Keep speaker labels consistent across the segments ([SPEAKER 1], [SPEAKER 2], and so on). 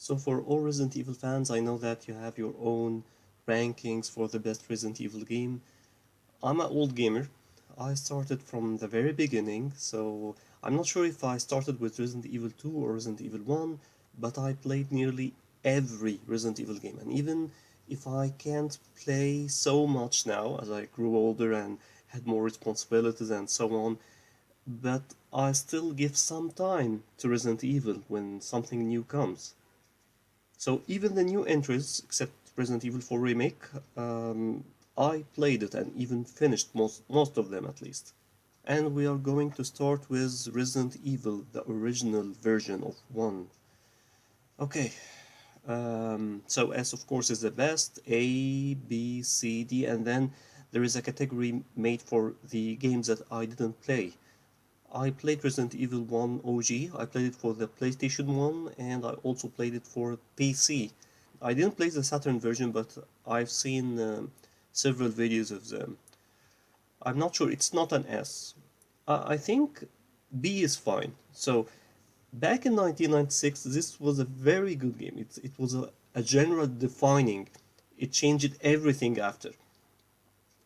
[SPEAKER 1] So for all Resident Evil fans, I know that you have your own rankings for the best Resident Evil game. I'm an old gamer. I started from the very beginning, so I'm not sure if I started with Resident Evil 2 or Resident Evil 1, but I played nearly every Resident Evil game. And even if I can't play so much now as I grew older and had more responsibilities and so on, but I still give some time to Resident Evil when something new comes. So even the new entries, except Resident Evil 4 Remake, I played it and even finished most of them at least. And we are going to start with Resident Evil, the original version of 1. Okay, so S of course is the best, A, B, C, D, and then there is a category made for the games that I didn't play. I played Resident Evil 1 OG, I played it for the PlayStation 1, and I also played it for PC. I didn't play the Saturn version, but I've seen several videos of them. I'm not sure, it's not an S. I think B is fine. So, back in 1996, this was a very good game. It was a genre defining. It changed everything after.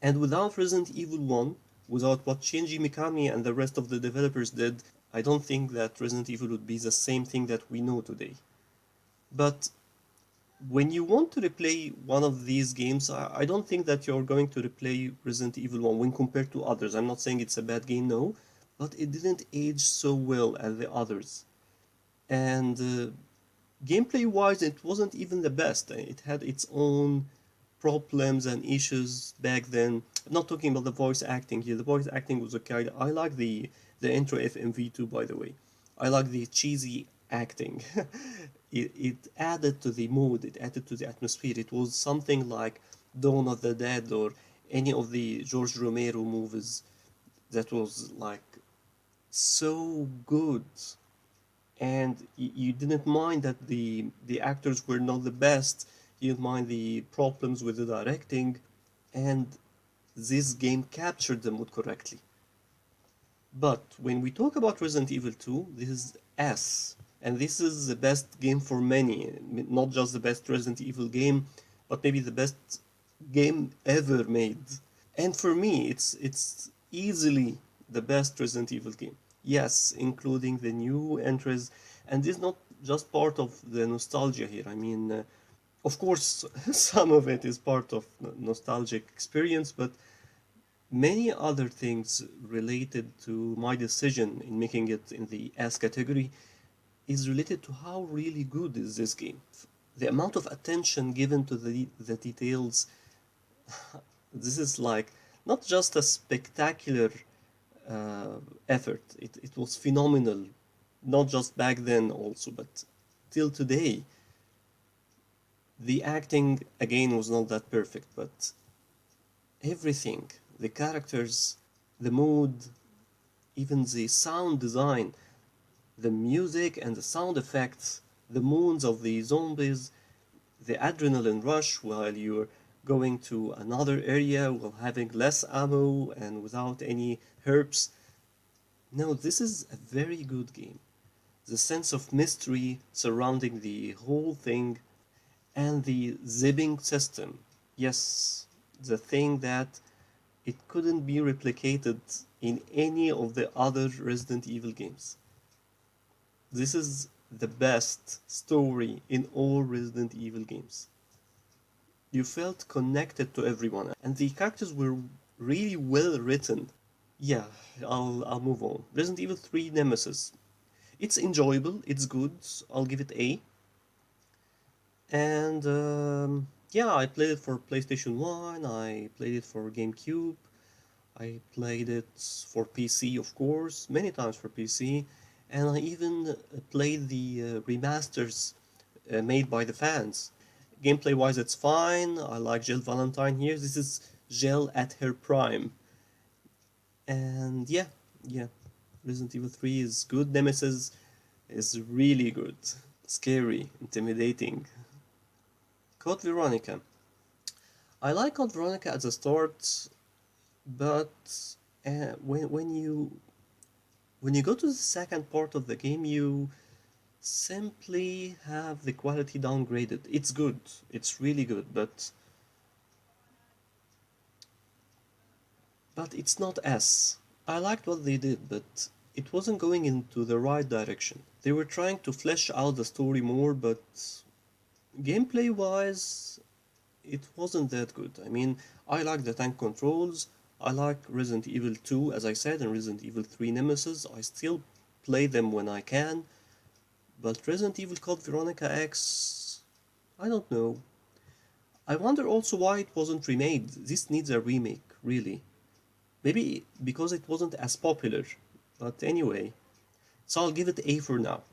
[SPEAKER 1] And without Resident Evil 1, without what Shinji Mikami and the rest of the developers did, I don't think that Resident Evil would be the same thing that we know today. But when you want to replay one of these games, I don't think that you're going to replay Resident Evil 1 when compared to others. I'm not saying it's a bad game, no, but it didn't age so well as the others. And gameplay wise, it wasn't even the best. It had its own problems and issues back then. I'm not talking about the voice acting here. The voice acting was okay. I like the intro FMV2, by the way. I like the cheesy acting. It added to the mood. It added to the atmosphere. It was something like Dawn of the Dead or any of the George Romero movies that was like so good, and you didn't mind that the actors were not the best. You didn't mind the problems with the directing, and this game captured the mood correctly. But when we talk about Resident Evil 2, this is S, and this is the best game for many, not just the best Resident Evil game, but maybe the best game ever made. And for me, it's easily the best Resident Evil game. Yes, including the new entries, and this is not just part of the nostalgia here. I mean, of course, some of it is part of nostalgic experience, but many other things related to my decision in making it in the S category is related to how really good is this game. The amount of attention given to the details, this is like not just a spectacular effort. It was phenomenal, not just back then also, but till today. The acting again was not that perfect, but everything, the characters, the mood, even the sound design, the music and the sound effects, the moons of the zombies, the adrenaline rush while you're going to another area while having less ammo and without any herbs. No, this is a very good game. The sense of mystery surrounding the whole thing and the zipping system. Yes, the thing that it couldn't be replicated in any of the other Resident Evil games. This is the best story in all Resident Evil games. You felt connected to everyone, and the characters were really well written. Yeah, I'll move on. Resident Evil 3 Nemesis. It's enjoyable, it's good, I'll give it A. And yeah, I played it for PlayStation 1, I played it for GameCube, I played it for PC, of course, many times for PC, and I even played the remasters made by the fans. Gameplay wise, it's fine. I like Jill Valentine here. This is Jill at her prime. And yeah, Resident Evil 3 is good. Nemesis is really good. Scary, intimidating. Code Veronica. I like Code Veronica at the start, but when you go to the second part of the game, simply have the quality downgraded. It's good, it's really good, but it's not S. I liked what they did, but it wasn't going into the right direction. They were trying to flesh out the story more, but gameplay wise, it wasn't that good. I mean, I like the tank controls. I like Resident Evil 2, as I said, and Resident Evil 3 Nemesis. I still play them when I can, but Resident Evil Code Veronica X, I don't know. I wonder also why it wasn't remade. This needs a remake, really. Maybe because it wasn't as popular. But anyway, so I'll give it A for now.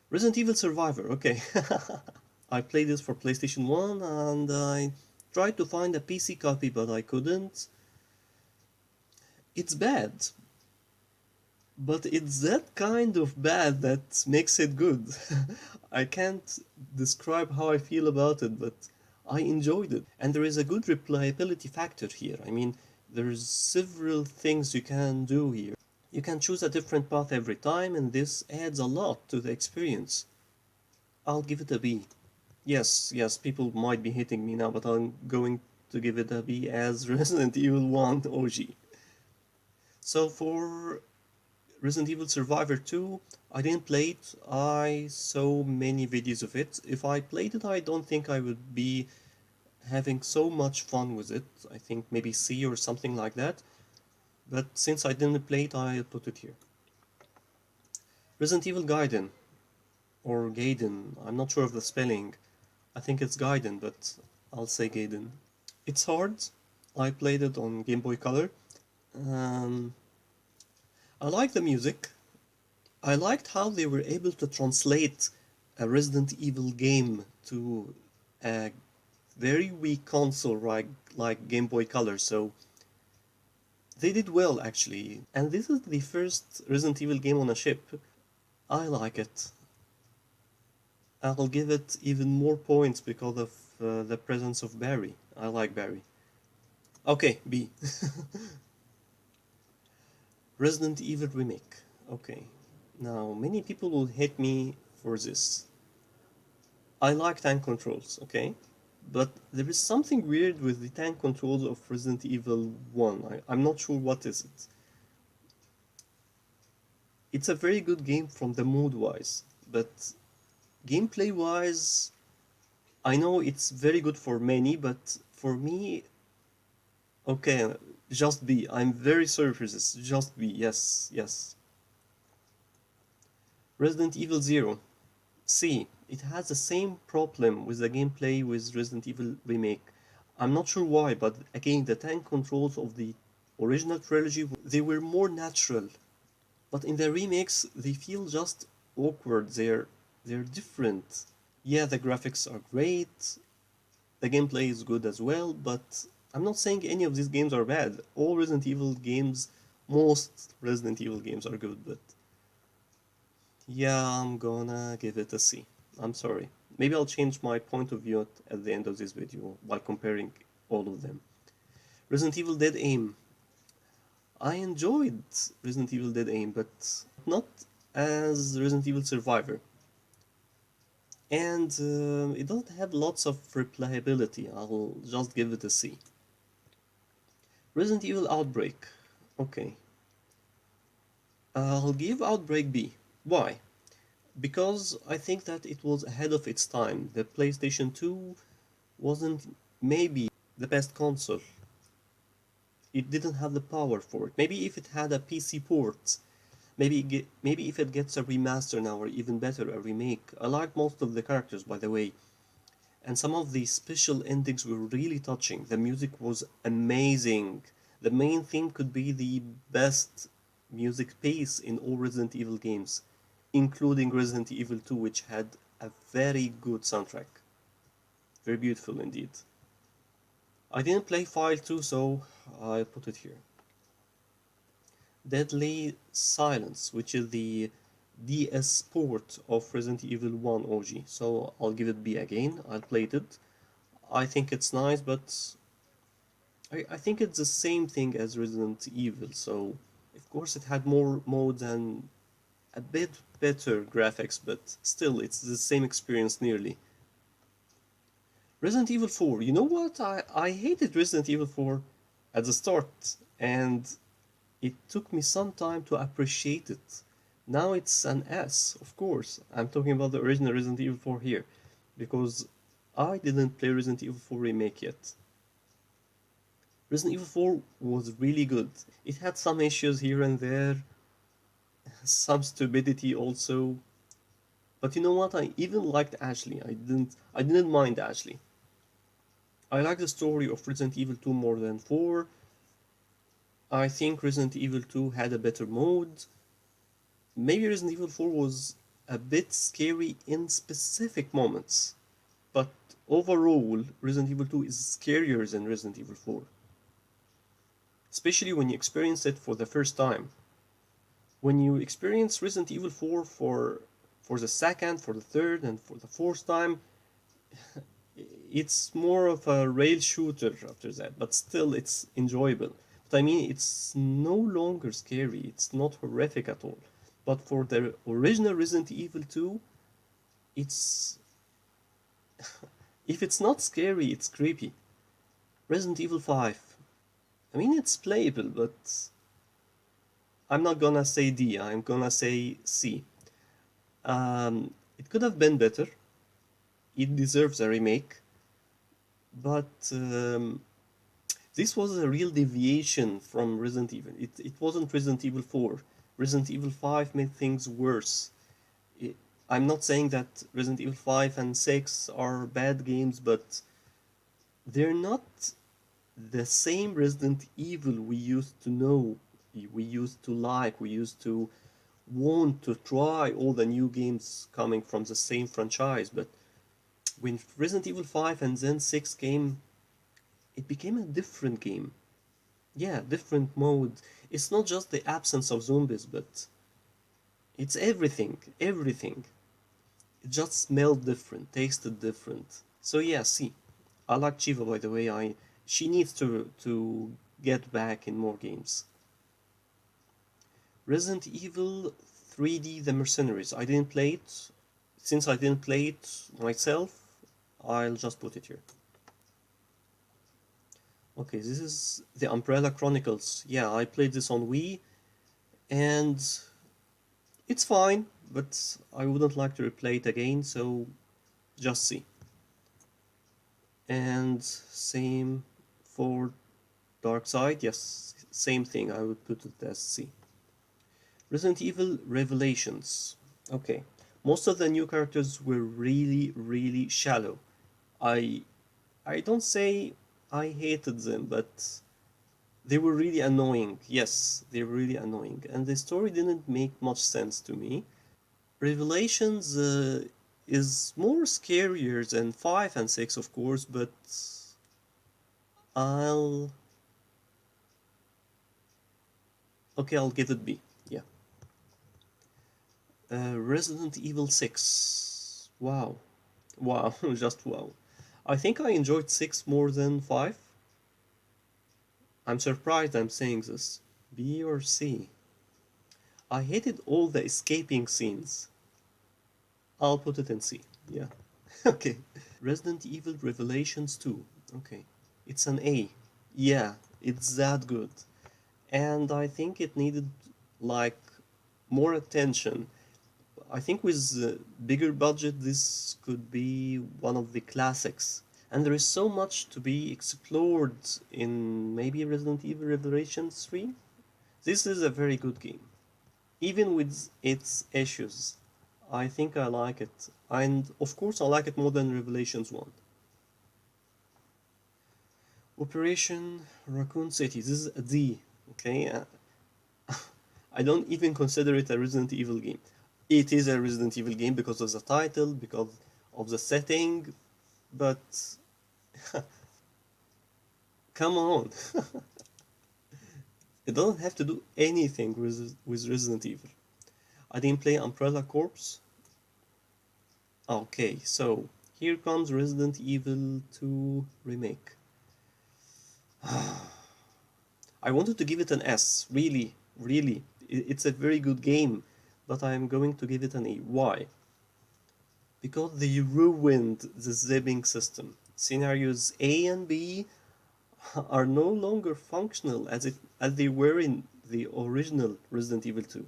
[SPEAKER 1] Resident Evil Survivor, okay. I played this for PlayStation 1 and I tried to find a PC copy but I couldn't. It's bad, but it's that kind of bad that makes it good. I can't describe how I feel about it, but I enjoyed it. And there is a good replayability factor here. I mean, there's several things you can do here. You can choose a different path every time, and this adds a lot to the experience. I'll give it a B. Yes, yes, people might be hitting me now, but I'm going to give it a B as Resident Evil 1 OG. So for Resident Evil Survivor 2, I didn't play it. I saw many videos of it. If I played it, I don't think I would be having so much fun with it. I think maybe C or something like that. But since I didn't play it, I put it here. Resident Evil Gaiden, or Gaiden, I'm not sure of the spelling. I think it's Gaiden, but I'll say Gaiden. It's hard. I played it on Game Boy Color. Um, I like the music. I liked how they were able to translate a Resident Evil game to a very weak console like Game Boy Color, so they did well actually. And this is the first Resident Evil game on a ship. I like it. I'll give it even more points because of the presence of Barry. I like Barry. Okay, B. Resident Evil Remake. Okay. Now, many people will hate me for this. I like tank controls, okay? But there is something weird with the tank controls of Resident Evil 1. I'm not sure what is it. It's a very good game from the mood wise, but gameplay wise, I know it's very good for many, but for me, okay, just B. I'm very sorry for this. Just B. Yes, yes. Resident Evil 0. C. It has the same problem with the gameplay with Resident Evil Remake. I'm not sure why, but again, the tank controls of the original trilogy, they were more natural. But in the remakes, they feel just awkward. They're different. Yeah, the graphics are great. The gameplay is good as well, but I'm not saying any of these games are bad. All Resident Evil games, most Resident Evil games are good, but yeah, I'm gonna give it a C. I'm sorry. Maybe I'll change my point of view at the end of this video by comparing all of them. Resident Evil Dead Aim. I enjoyed Resident Evil Dead Aim, but not as Resident Evil Survivor. And it doesn't have lots of replayability. I'll just give it a C. Resident Evil Outbreak. Okay. I'll give Outbreak B. Why? Because I think that it was ahead of its time. The PlayStation 2 wasn't maybe the best console. It didn't have the power for it. Maybe if it had a PC port, maybe if it gets a remaster now, or even better, a remake. I like most of the characters, by the way, and some of the special endings were really touching. The music was amazing. The main theme could be the best music piece in all Resident Evil games, including Resident Evil 2, which had a very good soundtrack. Very beautiful indeed. I didn't play File 2, so I put it here. Deadly Silence, which is the DS port of Resident Evil 1 OG. So I'll give it B again. I played it. I think it's nice, but I think it's the same thing as Resident Evil. So of course it had more modes and a bit better graphics, but still, it's the same experience nearly. Resident Evil 4, you know what? I hated Resident Evil 4 at the start, and it took me some time to appreciate it. Now it's an S, of course. I'm talking about the original Resident Evil 4 here, because I didn't play Resident Evil 4 Remake yet. Resident Evil 4 was really good. It had some issues here and there, some stupidity also, but you know what? I even liked Ashley. I didn't mind Ashley. I like the story of Resident Evil 2 more than 4. I think Resident Evil 2 had a better mode. Maybe Resident Evil 4 was a bit scary in specific moments, but overall, Resident Evil 2 is scarier than Resident Evil 4, especially when you experience it for the first time. When you experience Resident Evil 4 for the second, for the third, and for the fourth time, it's more of a rail shooter after that, but still it's enjoyable. But I mean, it's no longer scary, it's not horrific at all. But for the original Resident Evil 2, it's. If it's not scary, it's creepy. Resident Evil 5. I mean, it's playable, but I'm not gonna say D, I'm gonna say C. It could have been better. It deserves a remake, but this was a real deviation from Resident Evil. It wasn't Resident Evil 4. Resident Evil 5 made things worse. It, I'm not saying that Resident Evil 5 and 6 are bad games, but they're not the same Resident Evil we used to know, we used to like, we used to want to try all the new games coming from the same franchise. But when Resident Evil 5 and then 6 came, it became a different game. Yeah, different mode. It's not just the absence of zombies, but it's everything, everything. It just smelled different, tasted different. So yeah, see, I like Chiva, by the way. She needs to get back in more games. Resident Evil 3D The Mercenaries. I didn't play it. Since I didn't play it myself, I'll just put it here. Okay, this is the Umbrella Chronicles. Yeah, I played this on Wii, and it's fine, but I wouldn't like to replay it again, so just see. And same for Dark Side. Yes, same thing. I would put it as C. Resident Evil Revelations. Okay, most of the new characters were really, really shallow. I I don't say I hated them, but they were really annoying. Yes, they were really annoying, and the story didn't make much sense to me. Revelations is more scarier than 5 and 6, of course, but I'll I'll give it B. Yeah. Resident Evil 6. Wow. Wow, just wow. I think I enjoyed 6 more than 5. I'm surprised I'm saying this. B or C? I hated all the escaping scenes. I'll put it in C. Yeah. Okay. Resident Evil Revelations 2. Okay. It's an A. Yeah, it's that good. And I think it needed like more attention. I think with bigger budget, this could be one of the classics. And there is so much to be explored in maybe Resident Evil Revelations 3. This is a very good game. Even with its issues, I think I like it. And of course, I like it more than Revelations 1. Operation Raccoon City. This is a D. Okay? I don't even consider it a Resident Evil game. It is a Resident Evil game because of the title, because of the setting, but come on. It doesn't have to do anything with Resident Evil. I didn't play Umbrella Corps. Okay, so here comes Resident Evil 2 Remake. I wanted to give it an S, really, really. It's a very good game, but I am going to give it an A. Why? Because they ruined the zipping system. Scenarios A and B are no longer functional as they were in the original Resident Evil 2. I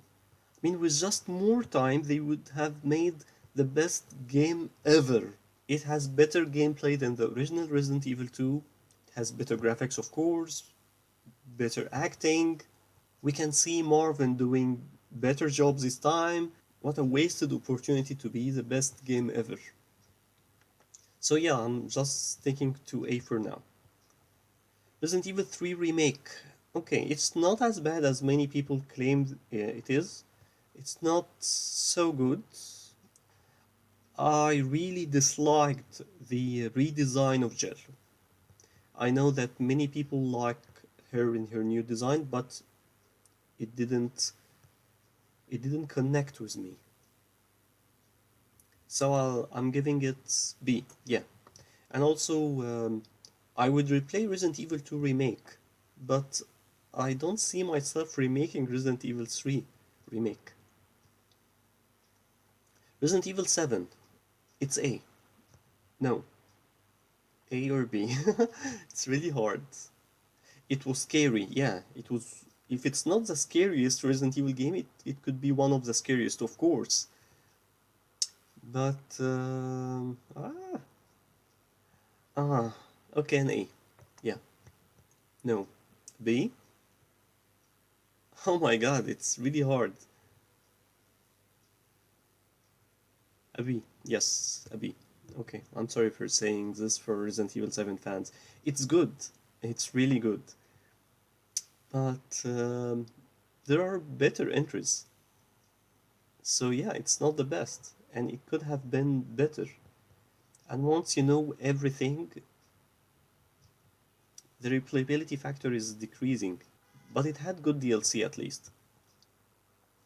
[SPEAKER 1] mean, with just more time, they would have made the best game ever. It has better gameplay than the original Resident Evil 2. It has better graphics, of course, better acting. We can see Marvin doing better jobs this time. What a wasted opportunity to be the best game ever. So yeah, I'm just sticking to A for now. Resident Evil 3 Remake. Okay, it's not as bad as many people claim it is. It's not so good. I really disliked the redesign of Jill. I know that many people like her in her new design, but it didn't it didn't connect with me. So I'm giving it B. Yeah. And also, I would replay Resident Evil 2 Remake, but I don't see myself remaking Resident Evil 3 Remake. Resident Evil 7, it's A. No, A or B. It's really hard. It was scary, yeah. It was. If it's not the scariest Resident Evil game, it could be one of the scariest, of course. But ah, okay, an A. Yeah. No. B? Oh my god, it's really hard. A B. Yes, a B. Okay, I'm sorry for saying this for Resident Evil 7 fans. It's good. It's really good. But there are better entries. So yeah, it's not the best. And it could have been better. And once you know everything, the replayability factor is decreasing. But it had good DLC at least.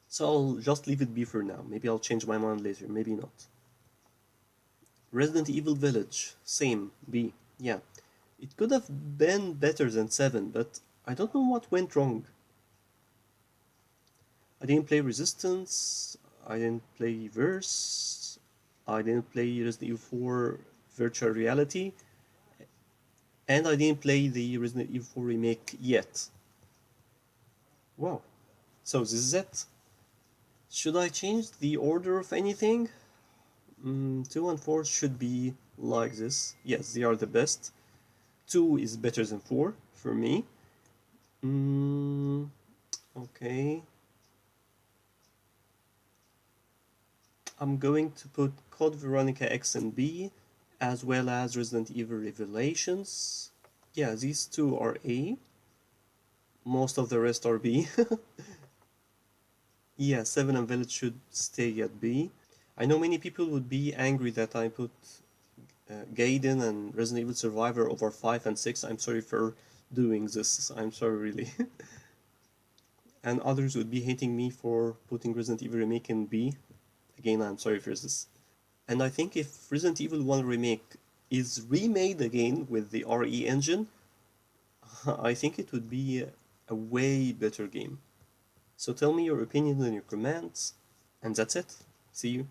[SPEAKER 1] So I'll just leave it B for now. Maybe I'll change my mind later, maybe not. Resident Evil Village, same, B, yeah. It could have been better than 7, but I don't know what went wrong. I didn't play Resistance, I didn't play Verse, I didn't play Resident Evil 4 Virtual Reality, and I didn't play the Resident Evil 4 remake yet. Wow. So this is it. Should I change the order of anything? 2 and 4 should be like this. Yes, they are the best. 2 is better than 4 for me. Okay. I'm going to put Code Veronica X and B, as well as Resident Evil Revelations. Yeah, these two are A. Most of the rest are B. Yeah, 7 and Village should stay at B. I know many people would be angry that I put Gaiden and Resident Evil Survivor over 5 and 6. I'm sorry for doing this. I'm sorry, really. And others would be hating me for putting Resident Evil Remake in B. Again, I'm sorry for this. And I think if Resident Evil 1 Remake is remade again with the RE engine, I think it would be a way better game. So tell me your opinion in your comments, and that's it. See you.